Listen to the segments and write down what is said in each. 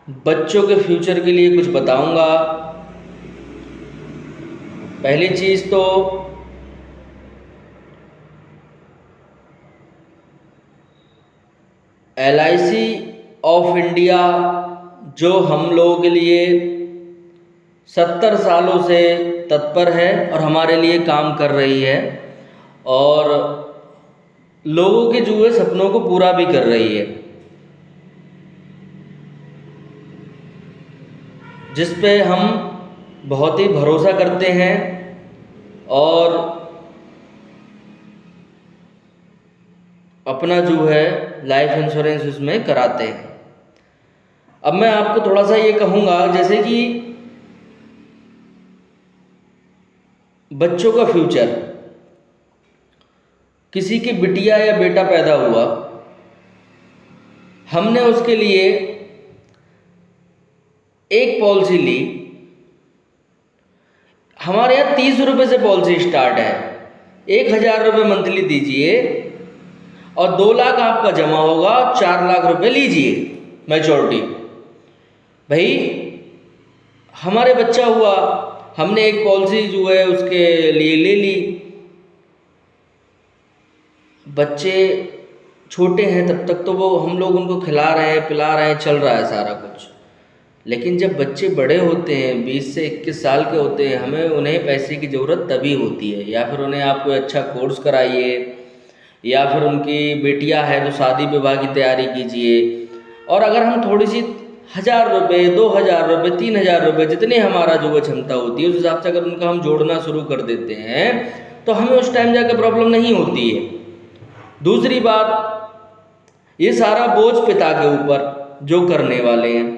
बच्चों के फ्यूचर के लिए कुछ बताऊंगा। पहली चीज़ तो LIC ऑफ इंडिया जो हम लोगों के लिए 70 सालों से तत्पर है और हमारे लिए काम कर रही है और लोगों के जुए सपनों को पूरा भी कर रही है, जिस पे हम बहुत ही भरोसा करते हैं और अपना जो है लाइफ इंश्योरेंस उसमें कराते हैं। अब मैं आपको थोड़ा सा ये कहूँगा, जैसे कि बच्चों का फ्यूचर, किसी की बिटिया या बेटा पैदा हुआ, हमने उसके लिए एक पॉलिसी ली। हमारे यहाँ 30 रुपये से पॉलिसी स्टार्ट है। 1000 रुपये मंथली दीजिए और 2 लाख आपका जमा होगा, 4 लाख रुपए लीजिए मैच्योरिटी। भाई हमारे बच्चा हुआ, हमने एक पॉलिसी जो है उसके लिए ले ली। बच्चे छोटे हैं तब तक तो वो हम लोग उनको खिला रहे हैं, पिला रहे हैं, चल रहा है सारा कुछ। लेकिन जब बच्चे बड़े होते हैं, 20 से 21 साल के होते हैं, हमें उन्हें पैसे की ज़रूरत तभी होती है। या फिर उन्हें आप कोई अच्छा कोर्स कराइए, या फिर उनकी बेटियां है तो शादी विवाह की तैयारी कीजिए। और अगर हम थोड़ी सी 1000 रुपये, 2000 रुपये, 3000 रुपये, जितनी हमारा जो क्षमता होती है उस हिसाब से अगर उनका हम जोड़ना शुरू कर देते हैं तो हमें उस टाइम जाकर प्रॉब्लम नहीं होती है। दूसरी बात, ये सारा बोझ पिता के ऊपर जो करने वाले हैं,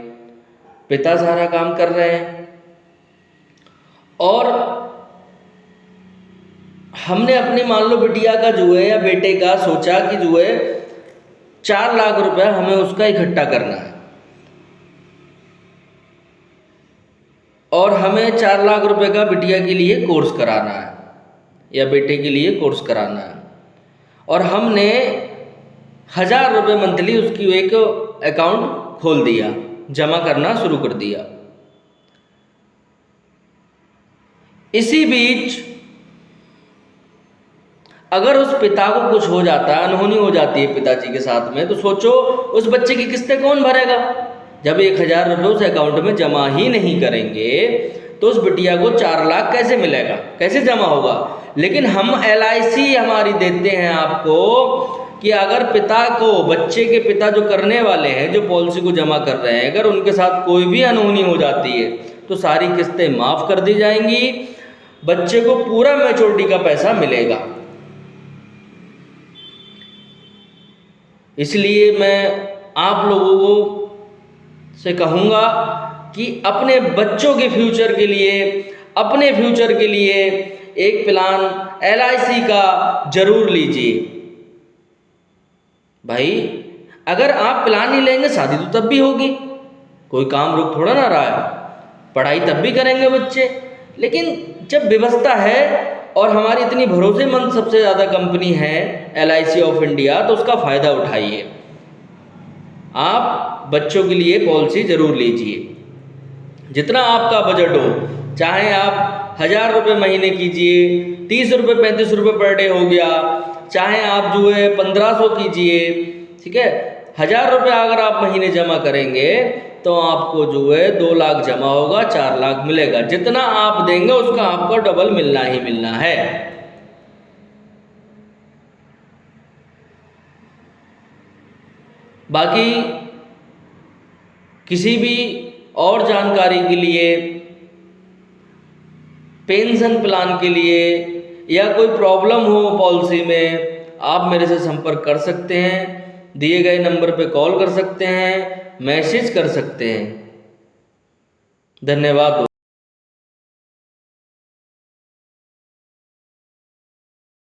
पिता सारा काम कर रहे हैं और हमने अपनी मान लो बिटिया का जो है या बेटे का सोचा कि जो है 4 लाख रुपए हमें उसका इकट्ठा करना है और हमें 4 लाख रुपए का बिटिया के लिए कोर्स कराना है या बेटे के लिए कोर्स कराना है और हमने 1000 रुपये मंथली उसकी एक अकाउंट खोल दिया, जमा करना शुरू कर दिया। इसी बीच अगर उस पिता को कुछ हो जाता है, अनहोनी हो जाती है पिताजी के साथ में, तो सोचो उस बच्चे की किस्तें कौन भरेगा। जब 1000 रुपये उस अकाउंट में जमा ही नहीं करेंगे तो उस बिटिया को 4 लाख कैसे मिलेगा, कैसे जमा होगा। लेकिन हम LIC हमारी देते हैं आपको कि अगर पिता को, बच्चे के पिता जो करने वाले हैं, जो पॉलिसी को जमा कर रहे हैं, अगर उनके साथ कोई भी अनहोनी हो जाती है तो सारी किस्तें माफ़ कर दी जाएंगी, बच्चे को पूरा मैच्योरिटी का पैसा मिलेगा। इसलिए मैं आप लोगों को से कहूँगा कि अपने बच्चों के फ्यूचर के लिए, अपने फ्यूचर के लिए एक प्लान LIC का जरूर लीजिए। भाई अगर आप प्लान नहीं लेंगे शादी तो तब भी होगी, कोई काम रुक थोड़ा ना रहा है, पढ़ाई तब भी करेंगे बच्चे। लेकिन जब व्यवस्था है और हमारी इतनी भरोसेमंद सबसे ज़्यादा कंपनी है LIC ऑफ इंडिया, तो उसका फ़ायदा उठाइए। आप बच्चों के लिए पॉलिसी ज़रूर लीजिए। जितना आपका बजट हो, चाहे आप 1000 रुपये महीने कीजिए, 30 रुपये 35 रुपये पर डे हो गया, चाहे आप जो है 1500 कीजिए, ठीक है। 1000 रुपये अगर आप महीने जमा करेंगे तो आपको जो है 2 लाख जमा होगा, 4 लाख मिलेगा। जितना आप देंगे उसका आपको डबल मिलना ही मिलना है। बाकी किसी भी और जानकारी के लिए, पेंशन प्लान के लिए या कोई प्रॉब्लम हो पॉलिसी में, आप मेरे से संपर्क कर सकते हैं। दिए गए नंबर पे कॉल कर सकते हैं, मैसेज कर सकते हैं। धन्यवाद।